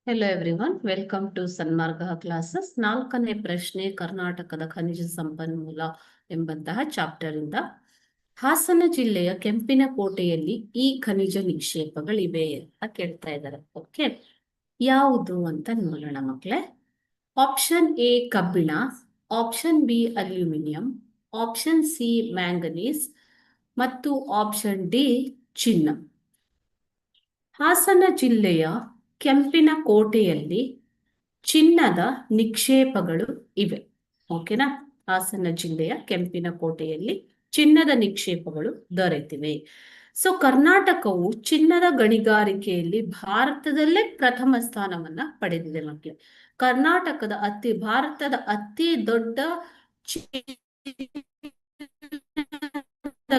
Hello everyone, welcome to Sanmarga classes. 4ನೇ ಪ್ರಶ್ನೆ ಕರ್ನಾಟಕದ ಖನಿಜ ಸಂಪನ್ಮೂಲ ಎಂಬಂತಹ ಚಾಪ್ಟರ್ ಇಂದ ಹಾಸನ ಜಿಲ್ಲೆಯ ಕೆಂಪಿನಕೋಟೆಯಲ್ಲಿ ಈ ಖನಿಜ ನಿಕ್ಷೇಪಗಳಿವೆ ಅಂತ ಕೇಳ್ತಾ ಇದ್ದಾರೆ. ಓಕೆ, ಯಾವುದು ಅಂತ ನೋಡೋಣ ಮಕ್ಕಳೇ. ಆಪ್ಷನ್ ಎ ಕಬ್ಬಿಣ, option B aluminium, option C manganese ಮತ್ತು ಆಪ್ಷನ್ ಡಿ ಚಿನ್ನ. ಹಾಸನ ಜಿಲ್ಲೆಯ ಕೆಂಪಿನಕೋಟೆಯಲ್ಲಿ ಚಿನ್ನದ ನಿಕ್ಷೇಪಗಳು ಇವೆ. ಓಕೆನಾ? ಹಾಸನ ಜಿಲ್ಲೆಯ ಕೆಂಪಿನಕೋಟೆಯಲ್ಲಿ ಚಿನ್ನದ ನಿಕ್ಷೇಪಗಳು ದೊರೆತಿವೆ. ಸೊ ಕರ್ನಾಟಕವು ಚಿನ್ನದ ಗಣಿಗಾರಿಕೆಯಲ್ಲಿ ಭಾರತದಲ್ಲೇ ಪ್ರಥಮ ಸ್ಥಾನವನ್ನ ಪಡೆದಿದೆ ಮಕ್ಕಳೇ. ಭಾರತದ ಅತಿ ದೊಡ್ಡ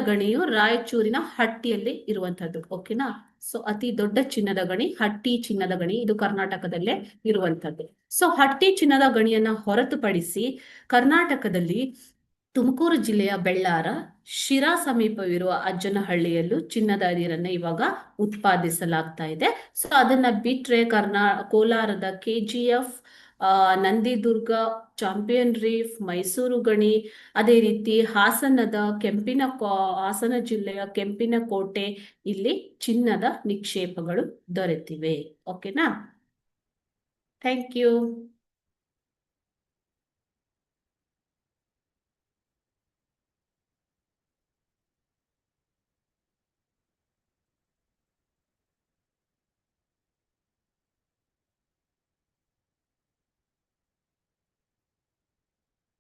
ಗಣಿಯು ರಾಯಚೂರಿನ ಹಟ್ಟಿಯಲ್ಲಿ ಇರುವಂತದ್ದು. ಓಕೆನಾ? ಸೊ ಅತಿ ದೊಡ್ಡ ಚಿನ್ನದ ಗಣಿ ಹಟ್ಟಿ ಚಿನ್ನದ ಗಣಿ, ಇದು ಕರ್ನಾಟಕದಲ್ಲೇ ಇರುವಂತದ್ದು. ಸೊ ಹಟ್ಟಿ ಚಿನ್ನದ ಗಣಿಯನ್ನ ಹೊರತುಪಡಿಸಿ ಕರ್ನಾಟಕದಲ್ಲಿ ತುಮಕೂರು ಜಿಲ್ಲೆಯ ಬೆಳ್ಳಾರ, ಶಿರಾ ಸಮೀಪವಿರುವ ಅಜ್ಜನಹಳ್ಳಿಯಲ್ಲೂ ಚಿನ್ನದ ಅದಿರನ್ನ ಇವಾಗ ಉತ್ಪಾದಿಸಲಾಗ್ತಾ ಇದೆ. ಸೊ ಅದನ್ನ ಬಿಟ್ರೆ ಕೋಲಾರದ KGF, Nandidurga, champion reef, Mysuru ಗಣಿ, ಅದೇ ರೀತಿ ಹಾಸನ ಜಿಲ್ಲೆಯ ಕೆಂಪಿನಕೋಟೆ, ಇಲ್ಲಿ ಚಿನ್ನದ ನಿಕ್ಷೇಪಗಳು ದೊರೆತಿವೆ. ಓಕೆನಾ? Thank you.